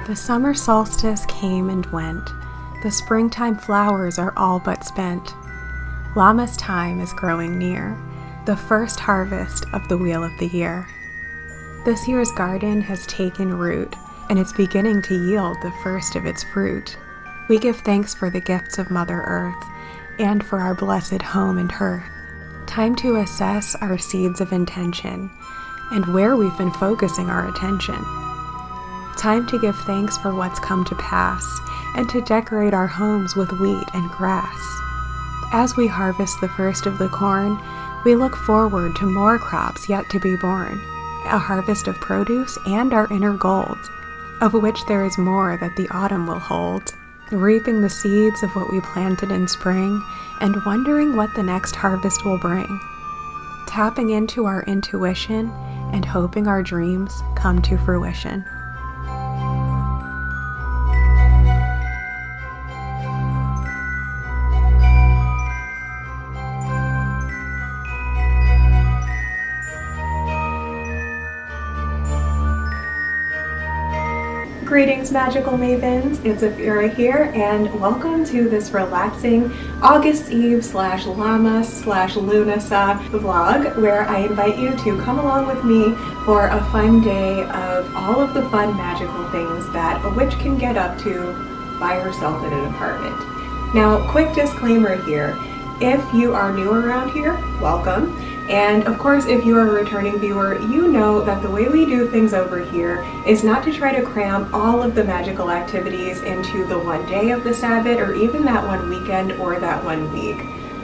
The summer solstice came and went. The springtime flowers are all but spent. Lammas time is growing near, the first harvest of the wheel of the year. This year's garden has taken root, and it's beginning to yield the first of its fruit. We give thanks for the gifts of Mother Earth, and for our blessed home and hearth. Time to assess our seeds of intention, and where we've been focusing our attention. Time to give thanks for what's come to pass, and to decorate our homes with wheat and grass. As we harvest the first of the corn, we look forward to more crops yet to be born, a harvest of produce and our inner gold, of which there is more that the autumn will hold, reaping the seeds of what we planted in spring, and wondering what the next harvest will bring. Tapping into our intuition, and hoping our dreams come to fruition. Greetings, magical mavens, it's Afura here, and welcome to this relaxing August Eve / Lammas / Lughnasadh vlog, where I invite you to come along with me for a fun day of all of the fun magical things that a witch can get up to by herself in an apartment. Now, quick disclaimer here, if you are new around here, welcome. And of course, if you are a returning viewer, you know that the way we do things over here is not to try to cram all of the magical activities into the one day of the Sabbat, or even that one weekend or that one week.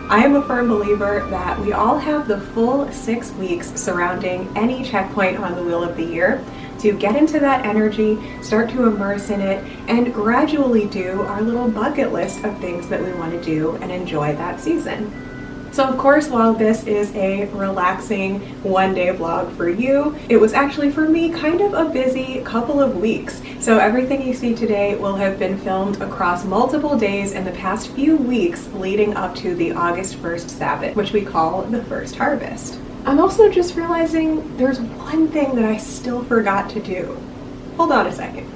I am a firm believer that we all have the full 6 weeks surrounding any checkpoint on the wheel of the year to get into that energy, start to immerse in it, and gradually do our little bucket list of things that we want to do and enjoy that season. So of course, while this is a relaxing one-day vlog for you, it was actually for me kind of a busy couple of weeks. So everything you see today will have been filmed across multiple days in the past few weeks leading up to the August 1st Sabbath, which we call the first harvest. I'm also just realizing there's one thing that I still forgot to do. Hold on a second.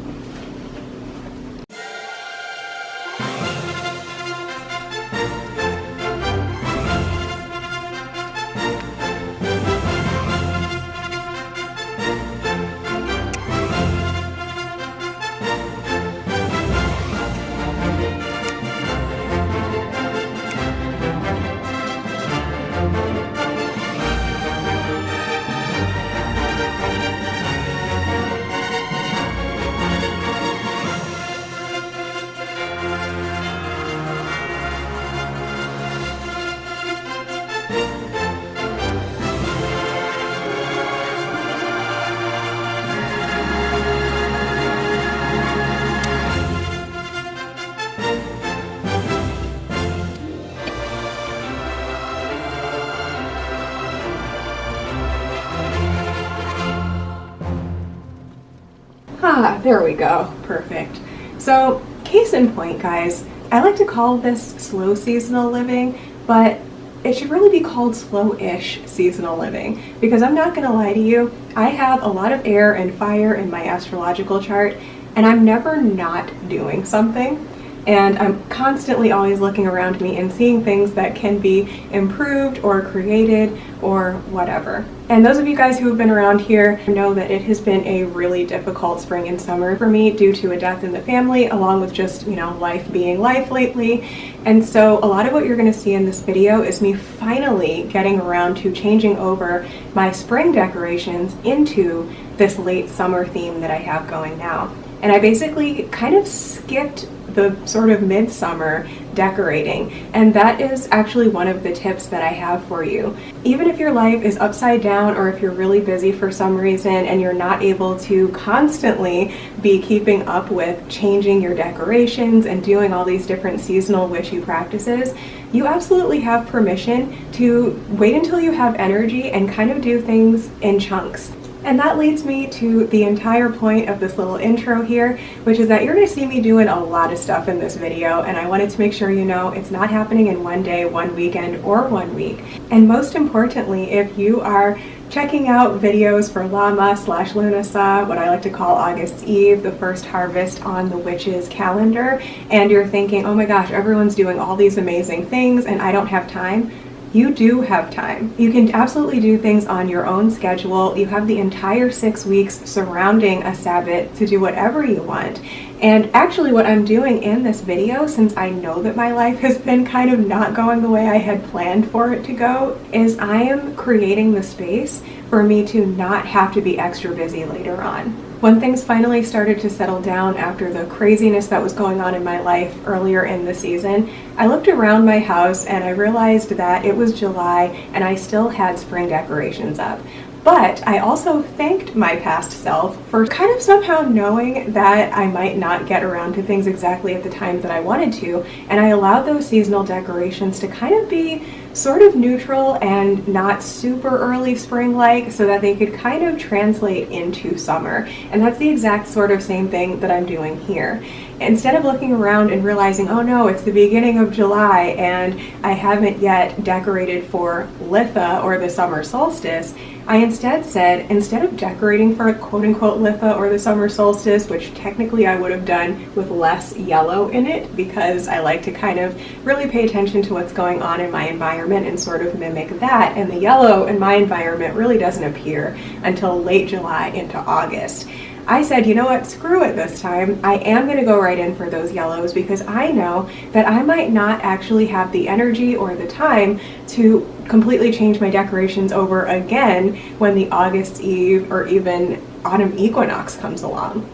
There we go. Perfect. So, case in point, guys, I like to call this slow seasonal living, but it should really be called slow-ish seasonal living, because I'm not going to lie to you, I have a lot of air and fire in my astrological chart, and I'm never not doing something. And I'm constantly always looking around me and seeing things that can be improved or created or whatever. And those of you guys who have been around here know that it has been a really difficult spring and summer for me due to a death in the family, along with just, life being life lately. And so a lot of what you're going to see in this video is me finally getting around to changing over my spring decorations into this late summer theme that I have going now. And I basically kind of skipped the sort of midsummer decorating, and that is actually one of the tips that I have for you. Even if your life is upside down, or if you're really busy for some reason and you're not able to constantly be keeping up with changing your decorations and doing all these different seasonal witchy practices, you absolutely have permission to wait until you have energy and kind of do things in chunks. And that leads me to the entire point of this little intro here, which is that you're going to see me doing a lot of stuff in this video, and I wanted to make sure you know it's not happening in one day, one weekend, or one week. And most importantly, if you are checking out videos for Lammas/Lughnasadh, what I like to call August's Eve, the first harvest on the witches calendar, and you're thinking, oh my gosh, everyone's doing all these amazing things and I don't have time. You do have time. You can absolutely do things on your own schedule. You have the entire 6 weeks surrounding a Sabbat to do whatever you want. And actually what I'm doing in this video, since I know that my life has been kind of not going the way I had planned for it to go, is I am creating the space for me to not have to be extra busy later on. When things finally started to settle down after the craziness that was going on in my life earlier in the season, I looked around my house and I realized that it was July and I still had spring decorations up. But I also thanked my past self for kind of somehow knowing that I might not get around to things exactly at the time that I wanted to, and I allowed those seasonal decorations to kind of be sort of neutral and not super early spring-like, so that they could kind of translate into summer. And that's the exact sort of same thing that I'm doing here. Instead of looking around and realizing, oh no, it's the beginning of July and I haven't yet decorated for Litha or the summer solstice, I instead said, instead of decorating for quote-unquote Litha or the summer solstice, which technically I would have done with less yellow in it because I like to kind of really pay attention to what's going on in my environment and sort of mimic that, and the yellow in my environment really doesn't appear until late July into August. I said, you know what, screw it this time. I am going to go right in for those yellows because I know that I might not actually have the energy or the time to completely change my decorations over again when the August Eve or even autumn equinox comes along.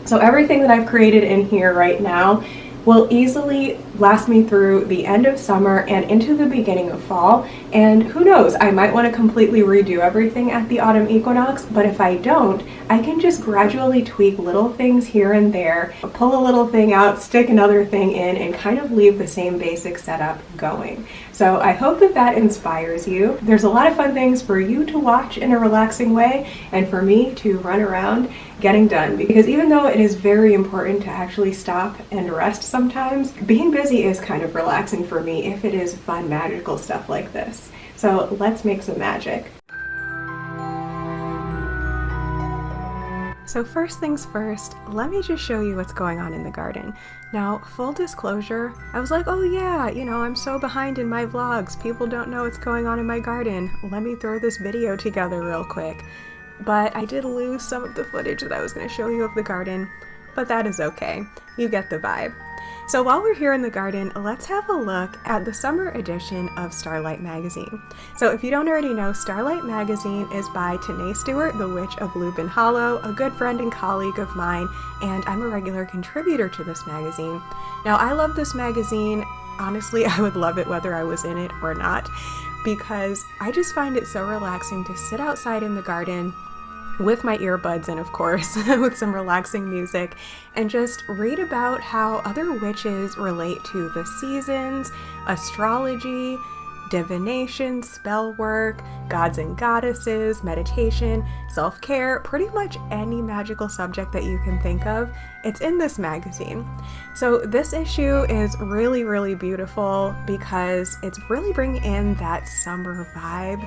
So everything that I've created in here right now will easily last me through the end of summer and into the beginning of fall. And who knows, I might want to completely redo everything at the autumn equinox, but if I don't, I can just gradually tweak little things here and there, pull a little thing out, stick another thing in, and kind of leave the same basic setup going. So I hope that that inspires you. There's a lot of fun things for you to watch in a relaxing way and for me to run around getting done, because even though it is very important to actually stop and rest sometimes, being busy is kind of relaxing for me if it is fun, magical stuff like this. So let's make some magic. So first things first, let me just show you what's going on in the garden. Now, full disclosure, I was like, oh yeah, you know, I'm so behind in my vlogs. People don't know what's going on in my garden. Let me throw this video together real quick. But I did lose some of the footage that I was going to show you of the garden, but that is okay. You get the vibe. So while we're here in the garden, let's have a look at the summer edition of Starlight Magazine. So if you don't already know, Starlight Magazine is by Tanae Stewart, the Witch of Lupin Hollow, a good friend and colleague of mine, and I'm a regular contributor to this magazine. Now, I love this magazine. Honestly, I would love it whether I was in it or not, because I just find it so relaxing to sit outside in the garden with my earbuds in, of course, with some relaxing music, and just read about how other witches relate to the seasons, astrology, divination, spell work, gods and goddesses, meditation, self-care, pretty much any magical subject that you can think of, it's in this magazine. So this issue is really, really beautiful because it's really bringing in that summer vibe,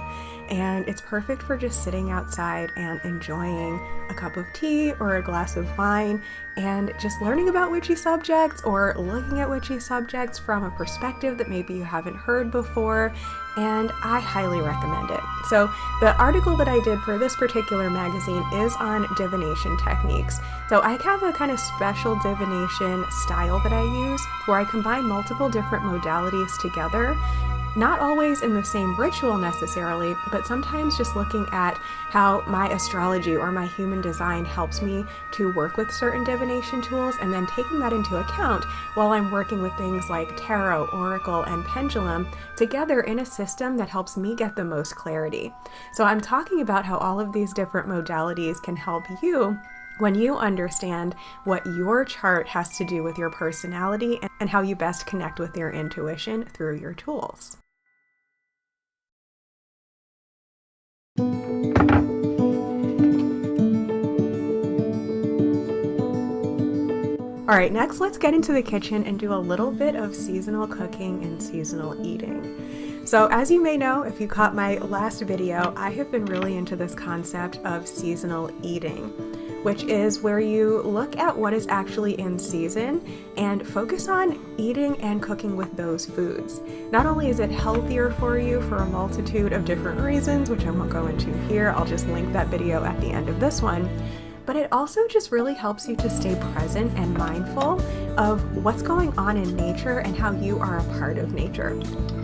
and it's perfect for just sitting outside and enjoying a cup of tea or a glass of wine and just learning about witchy subjects or looking at witchy subjects from a perspective that maybe you haven't heard before, and I highly recommend it. So the article that I did for this particular magazine is on divination techniques. So I have a kind of special divination style that I use where I combine multiple different modalities together. Not always in the same ritual necessarily, but sometimes just looking at how my astrology or my human design helps me to work with certain divination tools, and then taking that into account while I'm working with things like tarot, oracle, and pendulum together in a system that helps me get the most clarity. So I'm talking about how all of these different modalities can help you when you understand what your chart has to do with your personality and how you best connect with your intuition through your tools. Alright, next let's get into the kitchen and do a little bit of seasonal cooking and seasonal eating. So as you may know, if you caught my last video, I have been really into this concept of seasonal eating, which is where you look at what is actually in season and focus on eating and cooking with those foods. Not only is it healthier for you for a multitude of different reasons, which I won't go into here, I'll just link that video at the end of this one, but it also just really helps you to stay present and mindful of what's going on in nature and how you are a part of nature.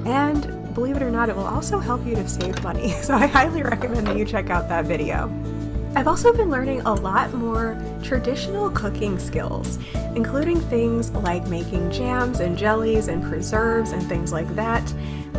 And believe it or not, it will also help you to save money. So I highly recommend that you check out that video. I've also been learning a lot more traditional cooking skills, including things like making jams and jellies and preserves and things like that.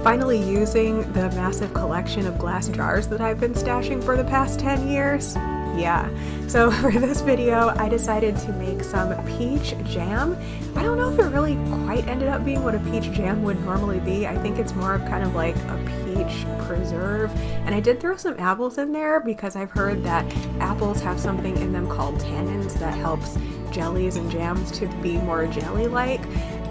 Finally using the massive collection of glass jars that I've been stashing for the past 10 years. Yeah, so for this video, I decided to make some peach jam. I don't know if it really quite ended up being what a peach jam would normally be. I think it's more of kind of like a peach preserve. And I did throw some apples in there because I've heard that apples have something in them called tannins that helps jellies and jams to be more jelly-like.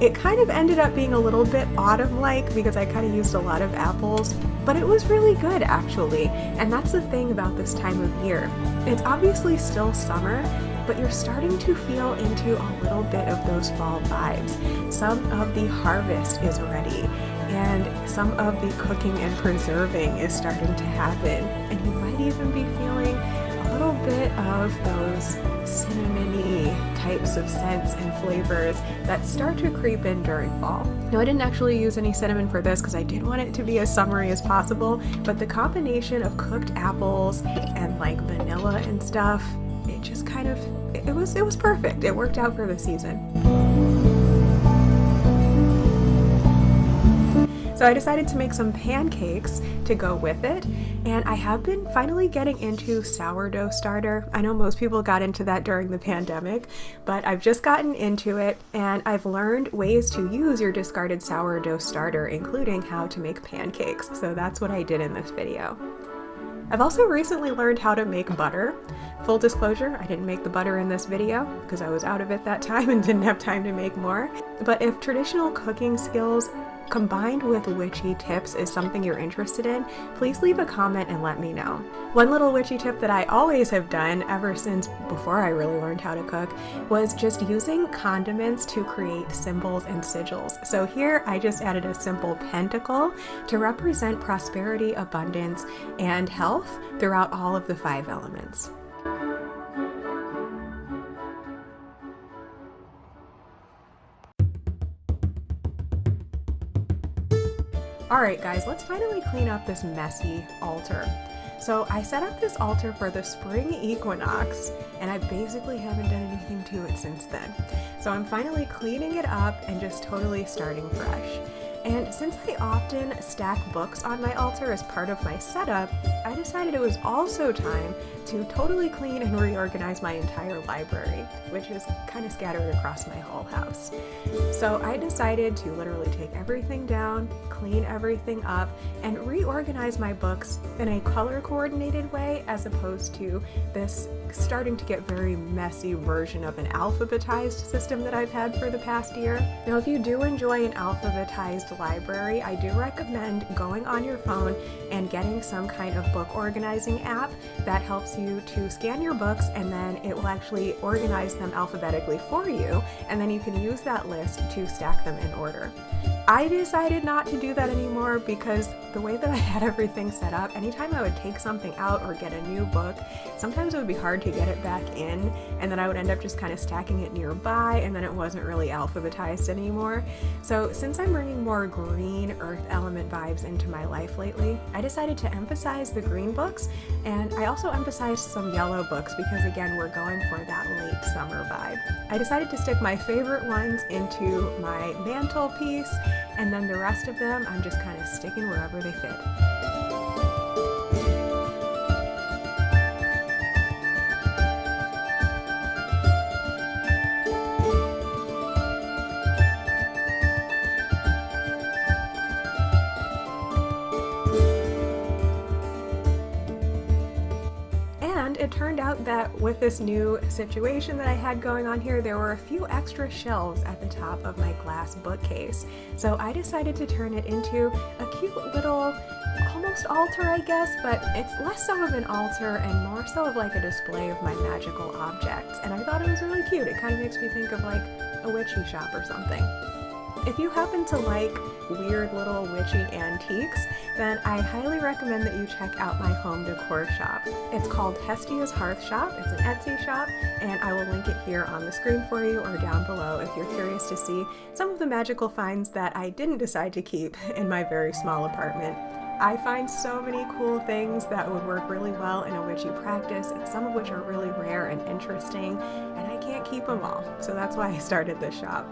It kind of ended up being a little bit autumn-like because I kind of used a lot of apples, but it was really good actually. And that's the thing about this time of year. It's obviously still summer, but you're starting to feel into a little bit of those fall vibes. Some of the harvest is ready, and some of the cooking and preserving is starting to happen, and you might even be feeling a little bit of those cinnamony types of scents and flavors that start to creep in during fall. Now, I didn't actually use any cinnamon for this because I did want it to be as summery as possible, but the combination of cooked apples and like vanilla and stuff, it just kind of, it was perfect. It worked out for the season. So I decided to make some pancakes to go with it, and I have been finally getting into sourdough starter. I know most people got into that during the pandemic, but I've just gotten into it, and I've learned ways to use your discarded sourdough starter, including how to make pancakes. So that's what I did in this video. I've also recently learned how to make butter. Full disclosure, I didn't make the butter in this video because I was out of it that time and didn't have time to make more. But if traditional cooking skills combined with witchy tips is something you're interested in, please leave a comment and let me know. One little witchy tip that I always have done ever since before I really learned how to cook was just using condiments to create symbols and sigils. So here I just added a simple pentacle to represent prosperity, abundance, and health throughout all of the 5 elements. Alright guys, let's finally clean up this messy altar. So I set up this altar for the spring equinox, and I basically haven't done anything to it since then. So I'm finally cleaning it up and just totally starting fresh. And since I often stack books on my altar as part of my setup, I decided it was also time to totally clean and reorganize my entire library, which is kind of scattered across my whole house. So I decided to literally take everything down, clean everything up, and reorganize my books in a color-coordinated way as opposed to this starting to get very messy version of an alphabetized system that I've had for the past year. Now, if you do enjoy an alphabetized library, I do recommend going on your phone and getting some kind of book organizing app that helps you to scan your books, and then it will actually organize them alphabetically for you, and then you can use that list to stack them in order. I decided not to do that anymore because the way that I had everything set up, anytime I would take something out or get a new book, sometimes it would be hard to get it back in, and then I would end up just kind of stacking it nearby, and then it wasn't really alphabetized anymore. So since I'm bringing more green earth element vibes into my life lately, I decided to emphasize the green books, and I also emphasized some yellow books because again, we're going for that late summer vibe. I decided to stick my favorite ones into my mantelpiece, and then the rest of them I'm just kind of sticking wherever they fit. And it turned out out that with this new situation that I had going on here, there were a few extra shelves at the top of my glass bookcase. So I decided to turn it into a cute little almost altar, I guess, but it's less so of an altar and more so of like a display of my magical objects. And I thought it was really cute. It kind of makes me think of like a witchy shop or something. If you happen to like weird little witchy antiques, then I highly recommend that you check out my home decor shop. It's called Hestia's Hearth Shop. It's an Etsy shop, and I will link it here on the screen for you or down below if you're curious to see some of the magical finds that I didn't decide to keep in my very small apartment. I find so many cool things that would work really well in a witchy practice, and some of which are really rare and interesting, and I can't keep them all. So that's why I started this shop.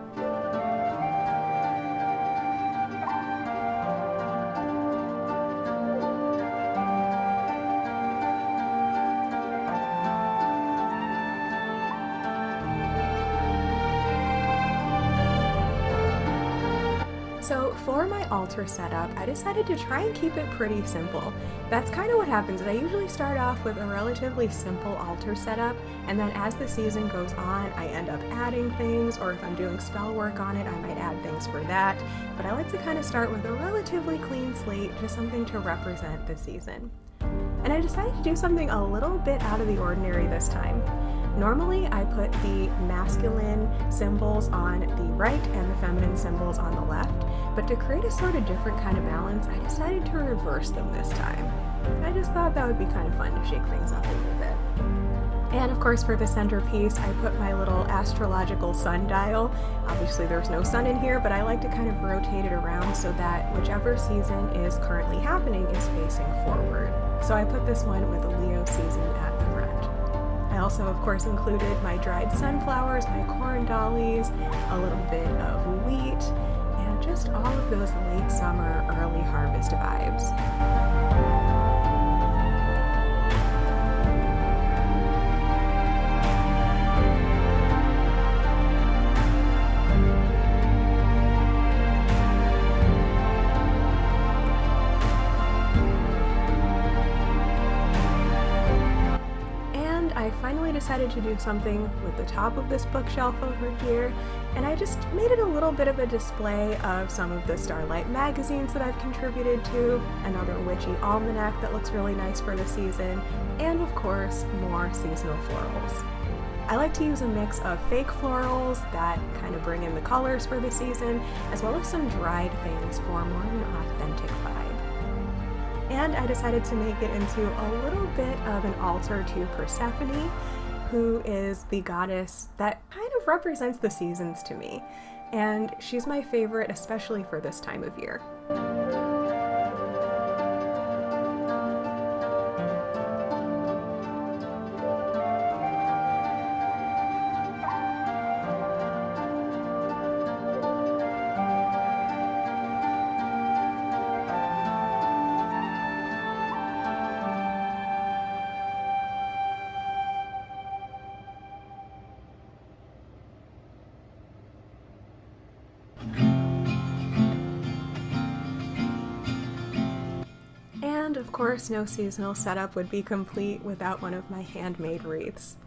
So for my altar setup, I decided to try and keep it pretty simple. That's kind of what happens. I usually start off with a relatively simple altar setup, and then as the season goes on, I end up adding things, or if I'm doing spell work on it, I might add things for that. But I like to kind of start with a relatively clean slate, just something to represent the season. And I decided to do something a little bit out of the ordinary this time. Normally, I put the masculine symbols on the right and the feminine symbols on the left, but to create a sort of different kind of balance, I decided to reverse them this time. I just thought that would be kind of fun to shake things up a little bit. And of course, for the centerpiece, I put my little astrological sundial. Obviously, there's no sun in here, but I like to kind of rotate it around so that whichever season is currently happening is facing forward. So I put this one with a Leo season at the front. I also, of course, included my dried sunflowers, my corn dollies, a little bit of wheat, and just all of those late summer, early harvest vibes. I finally decided to do something with the top of this bookshelf over here, and I just made it a little bit of a display of some of the Starlight magazines that I've contributed to, another witchy almanac that looks really nice for the season, and of course, more seasonal florals. I like to use a mix of fake florals that kind of bring in the colors for the season, as well as some dried things for more of an authentic vibe. And I decided to make it into a little bit of an altar to Persephone, who is the goddess that kind of represents the seasons to me. And she's my favorite, especially for this time of year. And of course, no seasonal setup would be complete without one of my handmade wreaths.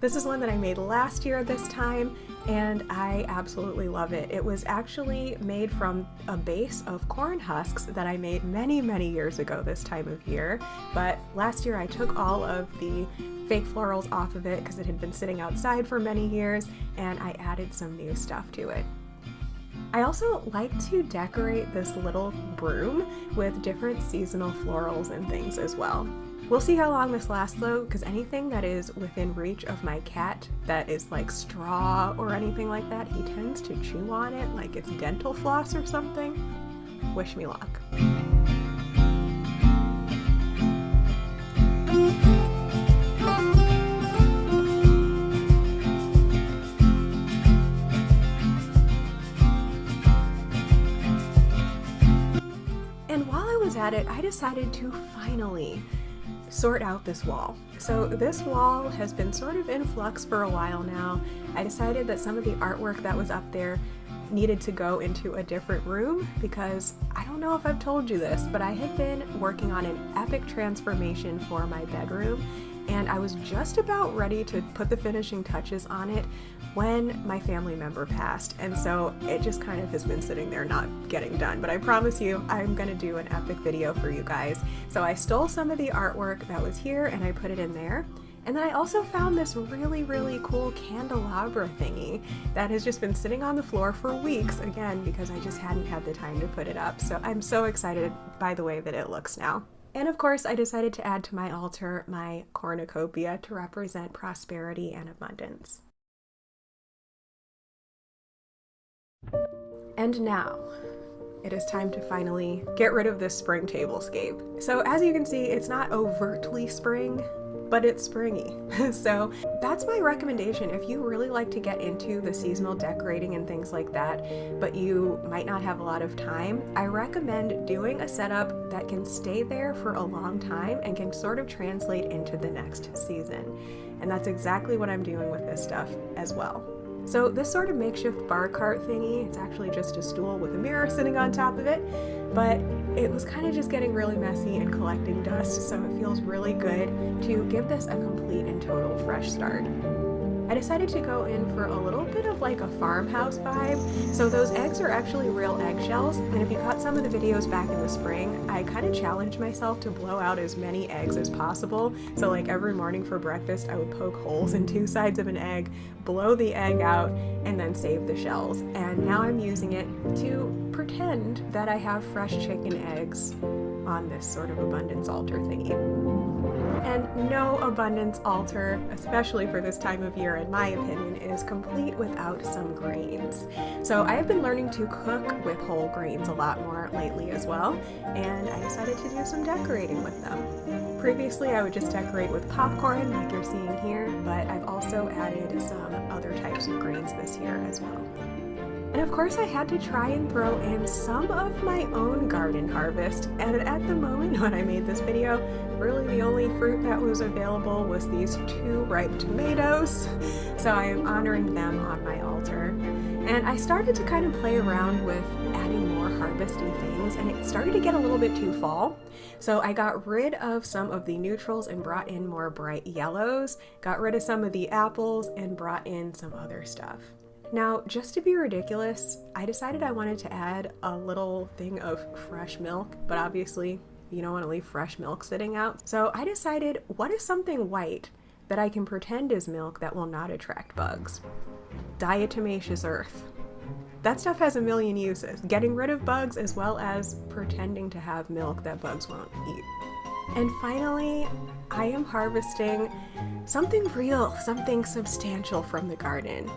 This is one that I made last year this time, and I absolutely love it. It was actually made from a base of corn husks that I made many, many years ago this time of year, but last year I took all of the fake florals off of it because it had been sitting outside for many years, and I added some new stuff to it. I also like to decorate this little broom with different seasonal florals and things as well. We'll see how long this lasts though, because anything that is within reach of my cat that is like straw or anything like that, he tends to chew on it like it's dental floss or something. Wish me luck. And while I was at it, I decided to finally sort out this wall. So this wall has been sort of in flux for a while now. I decided that some of the artwork that was up there needed to go into a different room because I don't know if I've told you this, but I had been working on an epic transformation for my bedroom, and I was just about ready to put the finishing touches on it when my family member passed, and so it just kind of has been sitting there not getting done. But I promise you, I'm gonna do an epic video for you guys. So I stole some of the artwork that was here and I put it in there. And then I also found this really cool candelabra thingy that has just been sitting on the floor for weeks, again, because I just hadn't had the time to put it up. So I'm so excited by the way that it looks now. And of course, I decided to add to my altar my cornucopia to represent prosperity and abundance. And now, it is time to finally get rid of this spring tablescape. So as you can see, it's not overtly spring, but it's springy. So that's my recommendation. If you really like to get into the seasonal decorating and things like that, but you might not have a lot of time, I recommend doing a setup that can stay there for a long time and can sort of translate into the next season. And that's exactly what I'm doing with this stuff as well. So this sort of makeshift bar cart thingy, it's actually just a stool with a mirror sitting on top of it, but it was kind of just getting really messy and collecting dust, so it feels really good to give this a complete and total fresh start. I decided to go in for a little bit of like a farmhouse vibe. So those eggs are actually real eggshells, and if you caught some of the videos back in the spring, I kind of challenged myself to blow out as many eggs as possible. So like every morning for breakfast, I would poke holes in 2 sides of an egg, blow the egg out, and then save the shells. And now I'm using it to pretend that I have fresh chicken eggs on this sort of abundance altar thingy. And no abundance altar, especially for this time of year, in my opinion, is complete without some grains. So I have been learning to cook with whole grains a lot more lately as well, and I decided to do some decorating with them. Previously, I would just decorate with popcorn like you're seeing here, but I've also added some other types of grains this year as well. And of course I had to try and throw in some of my own garden harvest, and at the moment when I made this video, really the only fruit that was available was these 2 ripe tomatoes, so I am honoring them on my altar. And I started to kind of play around with adding more harvesty things, and it started to get a little bit too fall. So I got rid of some of the neutrals and brought in more bright yellows, got rid of some of the apples, and brought in some other stuff. Now, just to be ridiculous, I decided I wanted to add a little thing of fresh milk, but obviously you don't want to leave fresh milk sitting out. So I decided, what is something white that I can pretend is milk that will not attract bugs? Diatomaceous earth. That stuff has a million uses, getting rid of bugs as well as pretending to have milk that bugs won't eat. And finally, I am harvesting something real, something substantial from the garden.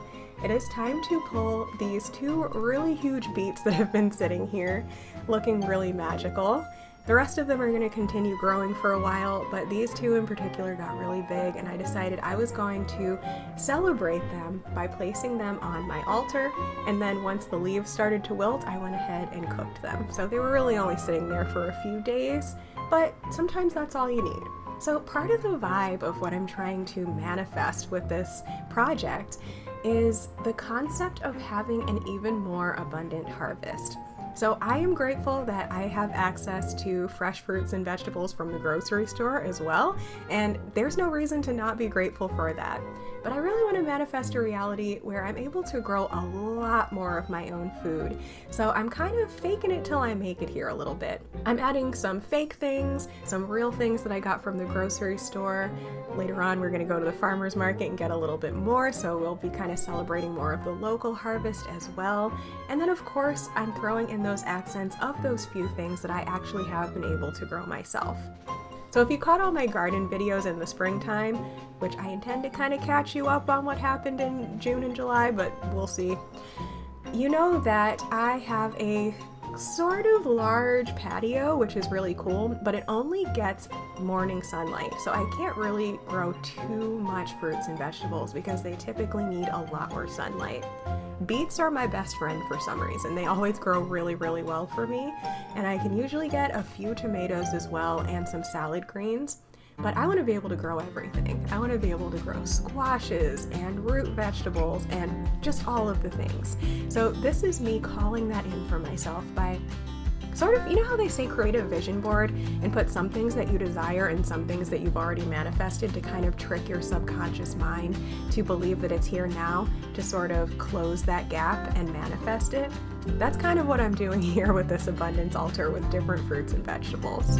It is time to pull these 2 really huge beets that have been sitting here, looking really magical. The rest of them are going to continue growing for a while, but these 2 in particular got really big, and I decided I was going to celebrate them by placing them on my altar, and then once the leaves started to wilt, I went ahead and cooked them. So they were really only sitting there for a few days, but sometimes that's all you need. So part of the vibe of what I'm trying to manifest with this project is the concept of having an even more abundant harvest. So I am grateful that I have access to fresh fruits and vegetables from the grocery store as well, and there's no reason to not be grateful for that. But I really want to manifest a reality where I'm able to grow a lot more of my own food. So I'm kind of faking it till I make it here a little bit. I'm adding some fake things, some real things that I got from the grocery store. Later on, we're going to go to the farmer's market and get a little bit more, so we'll be kind of celebrating more of the local harvest as well. And then of course, I'm throwing in those accents of those few things that I actually have been able to grow myself. So if you caught all my garden videos in the springtime, which I intend to kind of catch you up on what happened in June and July, but we'll see, you know that I have a sort of large patio, which is really cool, but it only gets morning sunlight, so I can't really grow too much fruits and vegetables because they typically need a lot more sunlight. Beets are my best friend for some reason. They always grow really well for me, and I can usually get a few tomatoes as well and some salad greens. But I want to be able to grow everything. I want to be able to grow squashes and root vegetables and just all of the things. So this is me calling that in for myself by sort of, you know how they say create a vision board and put some things that you desire and some things that you've already manifested to kind of trick your subconscious mind to believe that it's here now, to sort of close that gap and manifest it? That's kind of what I'm doing here with this abundance altar with different fruits and vegetables.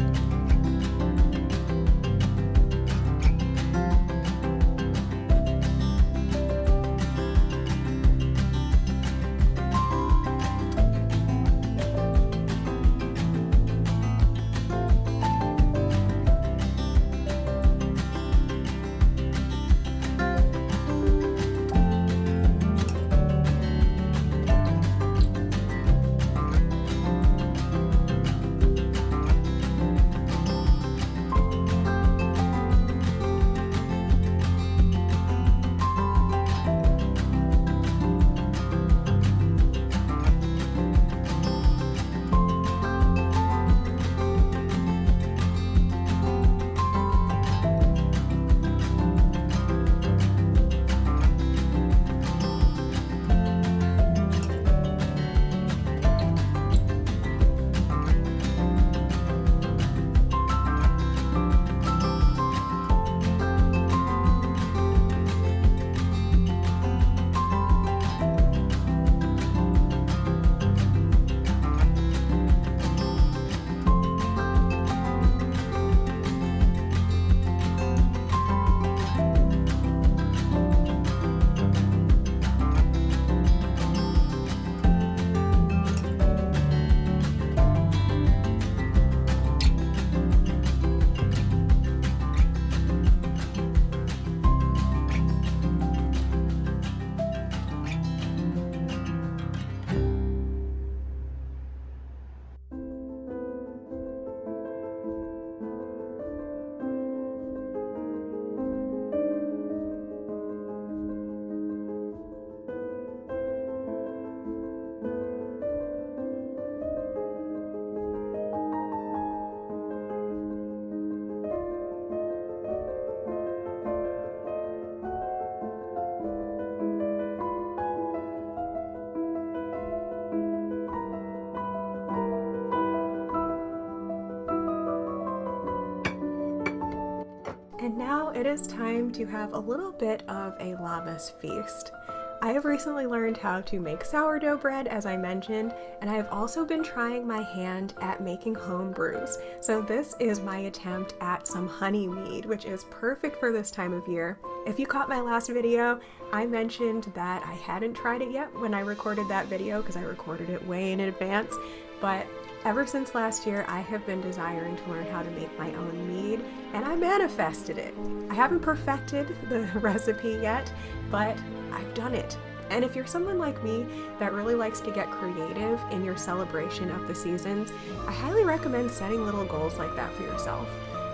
And now it is time to have a little bit of a Lammas feast. I have recently learned how to make sourdough bread, as I mentioned, and I have also been trying my hand at making home brews. So this is my attempt at some honey mead, which is perfect for this time of year. If you caught my last video, I mentioned that I hadn't tried it yet when I recorded that video because I recorded it way in advance, but ever since last year, I have been desiring to learn how to make my own mead, and I manifested it. I haven't perfected the recipe yet, but I've done it. And if you're someone like me that really likes to get creative in your celebration of the seasons, I highly recommend setting little goals like that for yourself.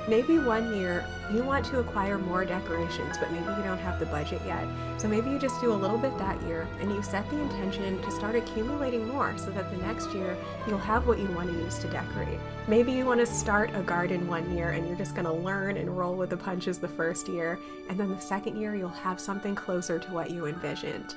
Maybe one year you want to acquire more decorations, but maybe you don't have the budget yet. So maybe you just do a little bit that year and you set the intention to start accumulating more so that the next year you'll have what you want to use to decorate. Maybe you want to start a garden one year and you're just going to learn and roll with the punches the first year, and then the second year you'll have something closer to what you envisioned.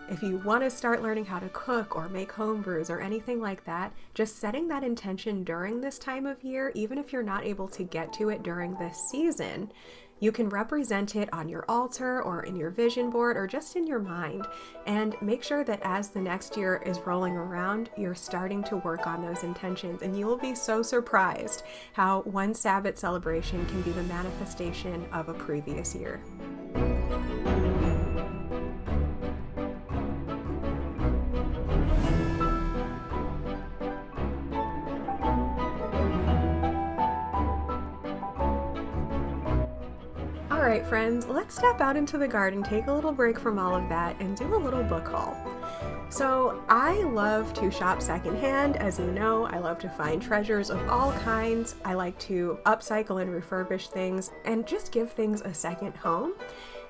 If you want to start learning how to cook or make home brews or anything like that, just setting that intention during this time of year, even if you're not able to get to it during this season, you can represent it on your altar or in your vision board or just in your mind, and make sure that as the next year is rolling around, you're starting to work on those intentions, and you will be so surprised how one Sabbat celebration can be the manifestation of a previous year. Alright friends, let's step out into the garden, take a little break from all of that, and do a little book haul. So I love to shop secondhand, as you know. I love to find treasures of all kinds. I like to upcycle and refurbish things and just give things a second home.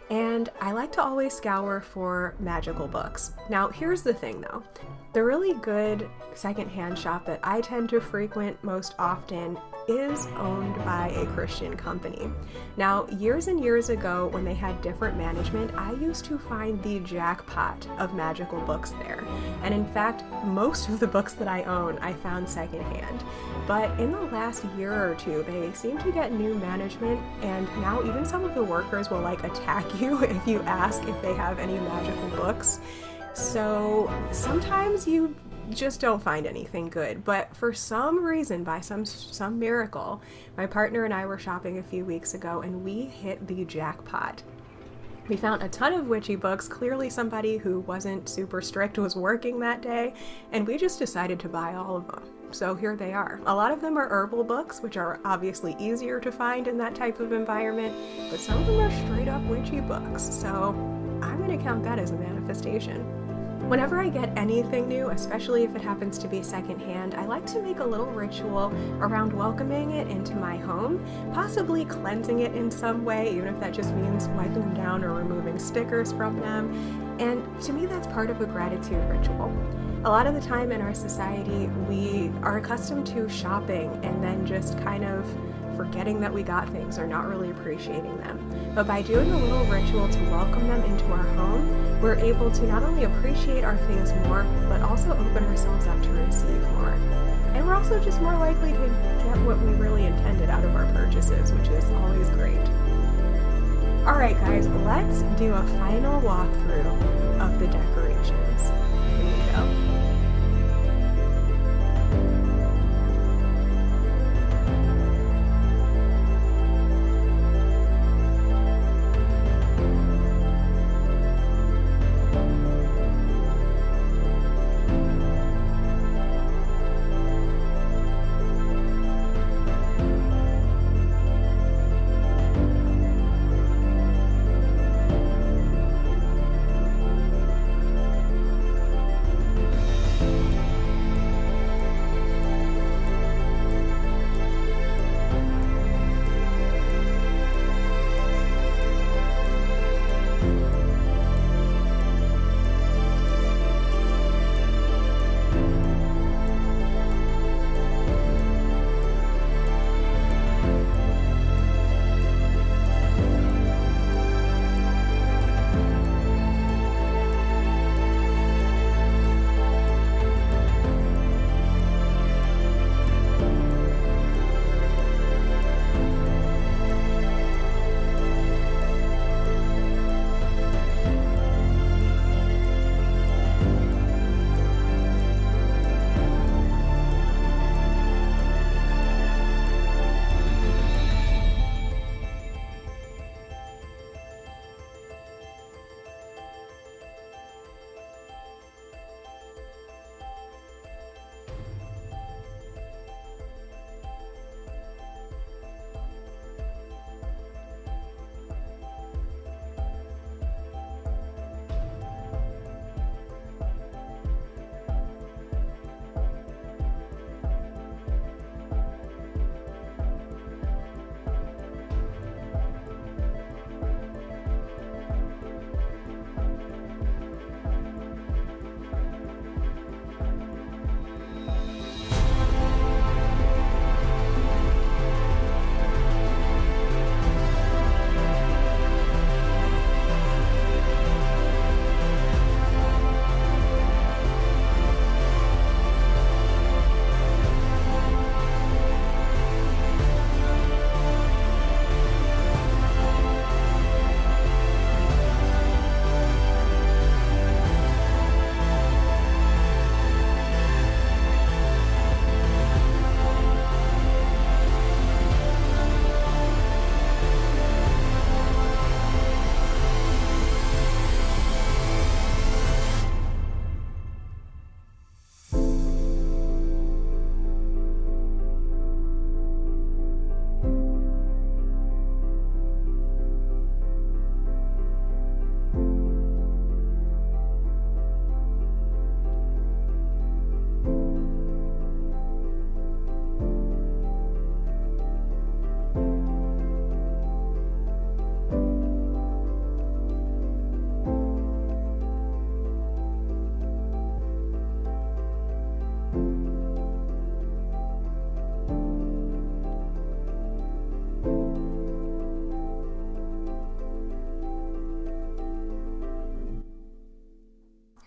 And I like to always scour for magical books. Now here's the thing though. The really good secondhand shop that I tend to frequent most often is owned by a Christian company. Now, years and years ago, when they had different management, I used to find the jackpot of magical books there. And in fact, most of the books that I own, I found secondhand. But in the last year or two, they seem to get new management, and now even some of the workers will like attack you if you ask if they have any magical books. So sometimes you just don't find anything good, but for some reason, by some miracle, my partner and I were shopping a few weeks ago and we hit the jackpot. We found a ton of witchy books. Clearly somebody who wasn't super strict was working that day, and we just decided to buy all of them. So here they are. A lot of them are herbal books, which are obviously easier to find in that type of environment, but some of them are straight up witchy books, so I'm gonna count that as a manifestation. Whenever I get anything new, especially if it happens to be secondhand, I like to make a little ritual around welcoming it into my home, possibly cleansing it in some way, even if that just means wiping them down or removing stickers from them. And to me, that's part of a gratitude ritual. A lot of the time in our society, we are accustomed to shopping and then just kind of forgetting that we got things or not really appreciating them. But by doing a little ritual to welcome them into our home, we're able to not only appreciate our things more, but also open ourselves up to receive more. And we're also just more likely to get what we really intended out of our purchases, which is always great. All right, guys, let's do a final walkthrough of the decorations. Here we go.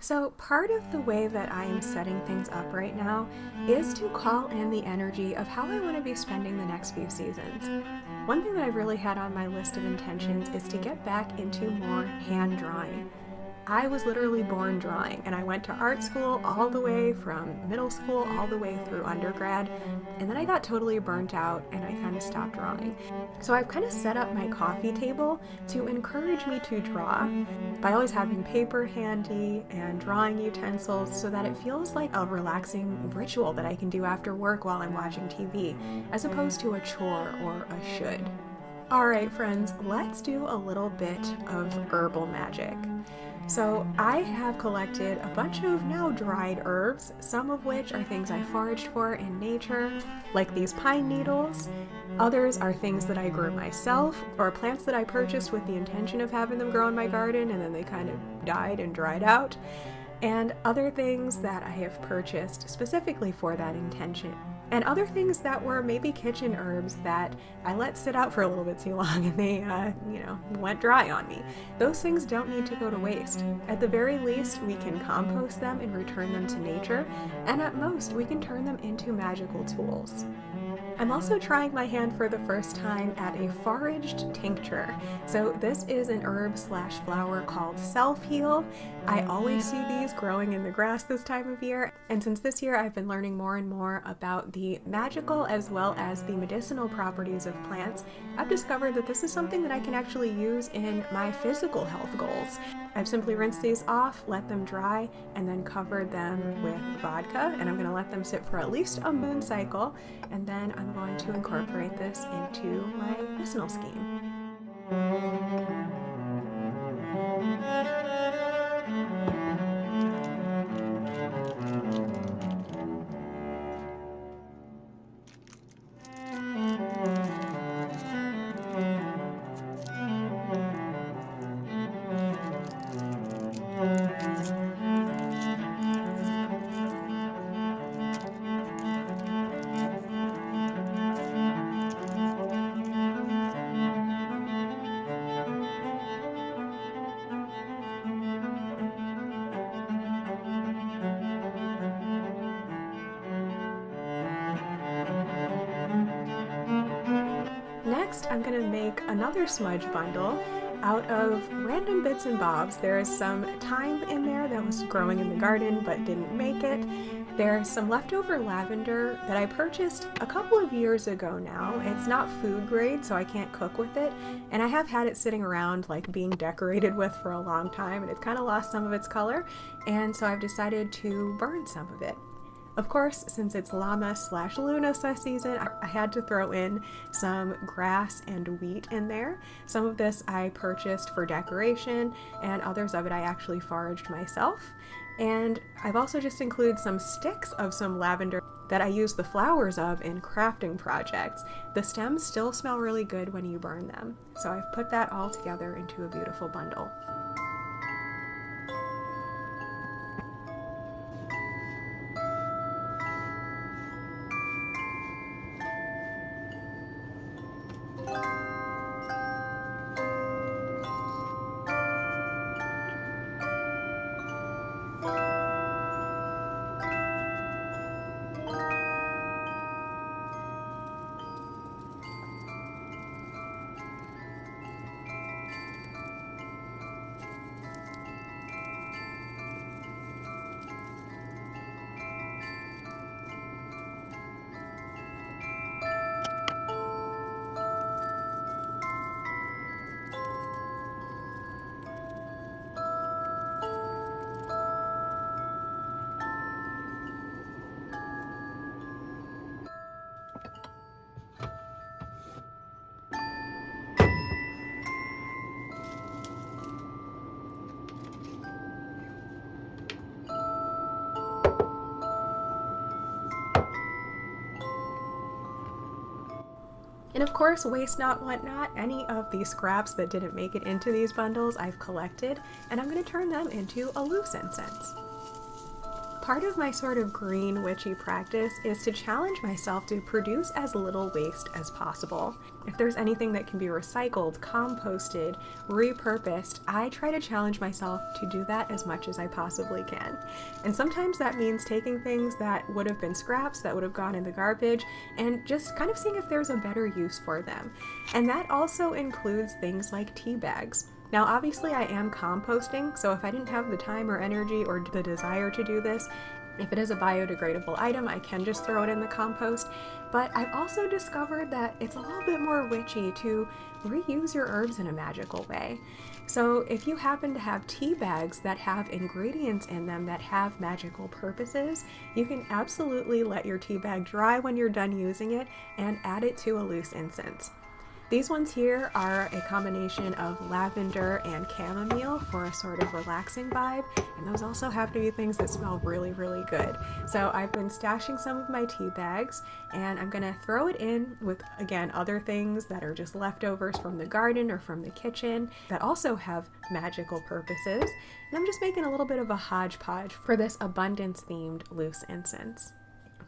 So part of the way that I am setting things up right now is to call in the energy of how I want to be spending the next few seasons. One thing that I've really had on my list of intentions is to get back into more hand drawing. I was literally born drawing, and I went to art school all the way from middle school all the way through undergrad, and then I got totally burnt out and I kind of stopped drawing. So I've kind of set up my coffee table to encourage me to draw by always having paper handy and drawing utensils so that it feels like a relaxing ritual that I can do after work while I'm watching TV, as opposed to a chore or a should. Alright friends, let's do a little bit of herbal magic. So I have collected a bunch of now dried herbs, some of which are things I foraged for in nature, like these pine needles. Others are things that I grew myself, or plants that I purchased with the intention of having them grow in my garden and then they kind of died and dried out. And other things that I have purchased specifically for that intention. And other things that were maybe kitchen herbs that I let sit out for a little bit too long and they, went dry on me. Those things don't need to go to waste. At the very least, we can compost them and return them to nature, and at most, we can turn them into magical tools. I'm also trying my hand for the first time at a foraged tincture. So this is an herb/flower called self-heal. I always see these growing in the grass this time of year, and since this year I've been learning more and more about the magical as well as the medicinal properties of plants, I've discovered that this is something that I can actually use in my physical health goals. I've simply rinsed these off, let them dry, and then covered them with vodka, and I'm going to let them sit for at least a moon cycle, and then I'm going to incorporate this into my medicinal scheme. Next, I'm going to make another smudge bundle out of random bits and bobs. There is some thyme in there that was growing in the garden but didn't make it. There's some leftover lavender that I purchased a couple of years ago now. It's not food grade, so I can't cook with it, and I have had it sitting around like being decorated with for a long time, and it's kind of lost some of its color, and so I've decided to burn some of it. Of course, since it's Lammas/Lughnasadh season, I had to throw in some grass and wheat in there. Some of this I purchased for decoration, and others of it I actually foraged myself. And I've also just included some sticks of some lavender that I use the flowers of in crafting projects. The stems still smell really good when you burn them, so I've put that all together into a beautiful bundle. And of course, waste not, want not, any of these scraps that didn't make it into these bundles I've collected, and I'm going to turn them into a loose incense. part of my sort of green witchy practice is to challenge myself to produce as little waste as possible. If there's anything that can be recycled, composted, repurposed, I try to challenge myself to do that as much as I possibly can. And sometimes that means taking things that would have been scraps, that would have gone in the garbage, and just kind of seeing if there's a better use for them. And that also includes things like tea bags. Now, obviously I am composting, so if I didn't have the time or energy or the desire to do this, if it is a biodegradable item, I can just throw it in the compost. But I've also discovered that it's a little bit more witchy to reuse your herbs in a magical way. So if you happen to have tea bags that have ingredients in them that have magical purposes, you can absolutely let your tea bag dry when you're done using it and add it to a loose incense. These ones here are a combination of lavender and chamomile for a sort of relaxing vibe, and those also happen to be things that smell really, really good. So I've been stashing some of my tea bags, and I'm gonna throw it in with, again, other things that are just leftovers from the garden or from the kitchen that also have magical purposes, and I'm just making a little bit of a hodgepodge for this abundance-themed loose incense.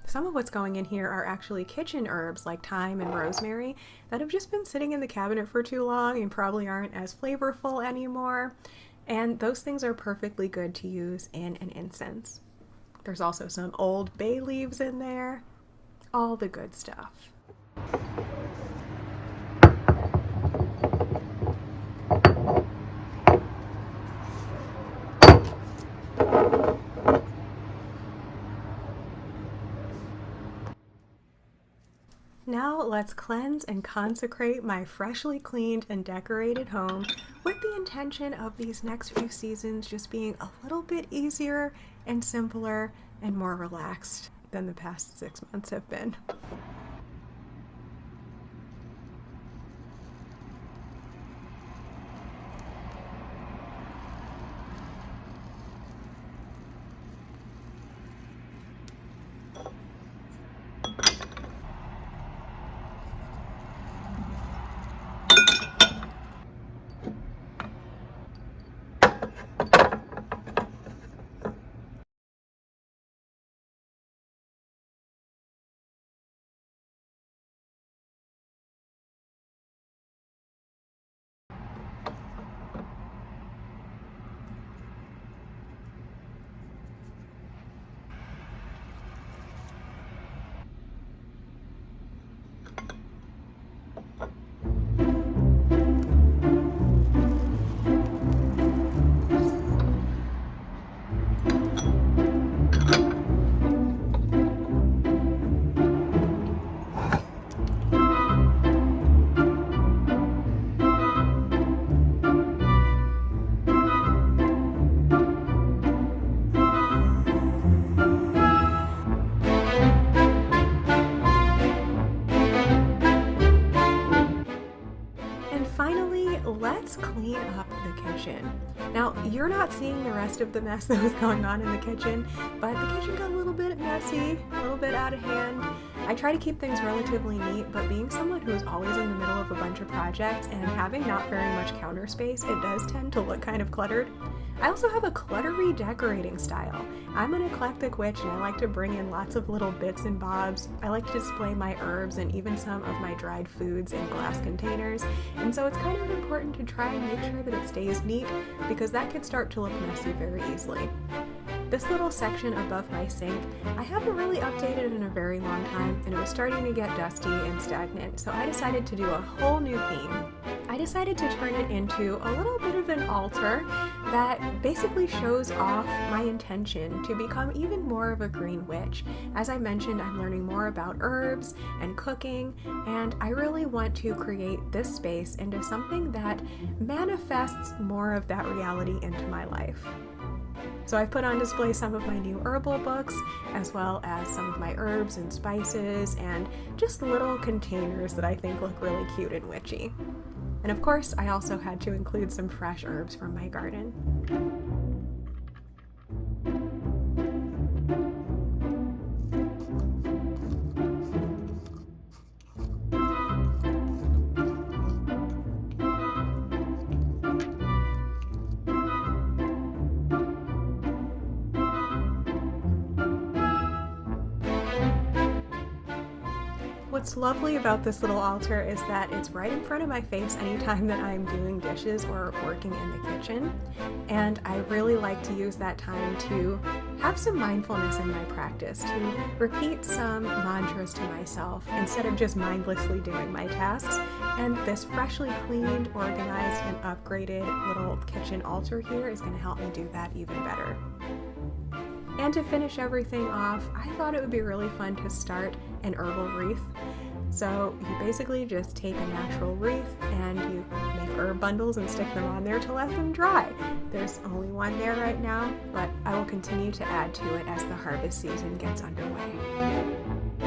Some of what's going in here are actually kitchen herbs like thyme and rosemary that have just been sitting in the cabinet for too long and probably aren't as flavorful anymore. And those things are perfectly good to use in an incense. There's also some old bay leaves in there. All the good stuff. Now let's cleanse and consecrate my freshly cleaned and decorated home with the intention of these next few seasons just being a little bit easier and simpler and more relaxed than the past 6 months have been. Let's clean up the kitchen. Now, you're not seeing the rest of the mess that was going on in the kitchen, but the kitchen got a little bit messy, a little bit out of hand. I try to keep things relatively neat, but being someone who is always in the middle of a bunch of projects and having not very much counter space, it does tend to look kind of cluttered. I also have a cluttery decorating style. I'm an eclectic witch and I like to bring in lots of little bits and bobs. I like to display my herbs and even some of my dried foods in glass containers, and so it's kind of important to try and make sure that it stays neat because that could start to look messy very easily. This little section above my sink, I haven't really updated in a very long time and it was starting to get dusty and stagnant, so I decided to do a whole new theme. I decided to turn it into a little bit of an altar that basically shows off my intention to become even more of a green witch. As I mentioned, I'm learning more about herbs and cooking, and I really want to create this space into something that manifests more of that reality into my life. So I've put on display some of my new herbal books, as well as some of my herbs and spices, and just little containers that I think look really cute and witchy. And of course, I also had to include some fresh herbs from my garden. what's lovely about this little altar is that it's right in front of my face anytime that I'm doing dishes or working in the kitchen. And I really like to use that time to have some mindfulness in my practice, to repeat some mantras to myself instead of just mindlessly doing my tasks. And this freshly cleaned, organized, and upgraded little kitchen altar here is going to help me do that even better. And to finish everything off, I thought it would be really fun to start an herbal wreath. So you basically just take a natural wreath and you make herb bundles and stick them on there to let them dry. There's only one there right now, but I will continue to add to it as the harvest season gets underway.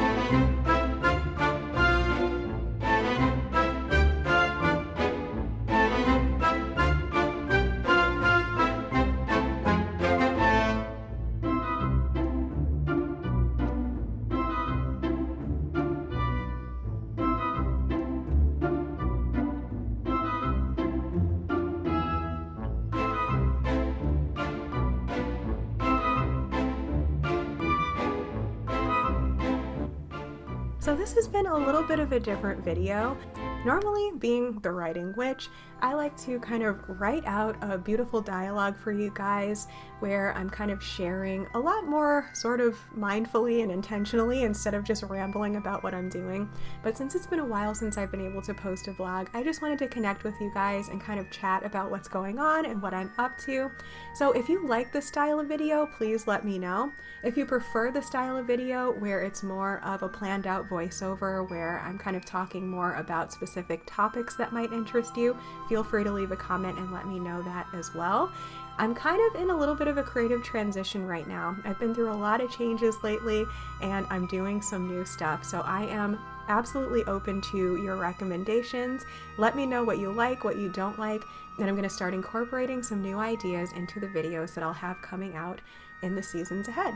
So this has been a little bit of a different video. Normally, being the writing witch, I like to kind of write out a beautiful dialogue for you guys where I'm kind of sharing a lot more sort of mindfully and intentionally instead of just rambling about what I'm doing. But since it's been a while since I've been able to post a vlog, I just wanted to connect with you guys and kind of chat about what's going on and what I'm up to. So if you like this style of video, please let me know. If you prefer the style of video where it's more of a planned out voiceover where I'm kind of talking more about specific topics that might interest you, feel free to leave a comment and let me know that as well. I'm kind of in a little bit of a creative transition right now. I've been through a lot of changes lately and I'm doing some new stuff, so I am absolutely open to your recommendations. Let me know what you like, what you don't like, and I'm going to start incorporating some new ideas into the videos that I'll have coming out in the seasons ahead.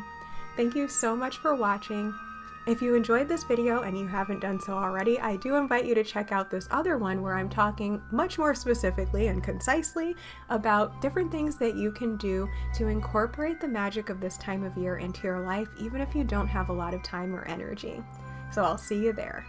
Thank you so much for watching. If you enjoyed this video and you haven't done so already, I do invite you to check out this other one where I'm talking much more specifically and concisely about different things that you can do to incorporate the magic of this time of year into your life, even if you don't have a lot of time or energy. So I'll see you there.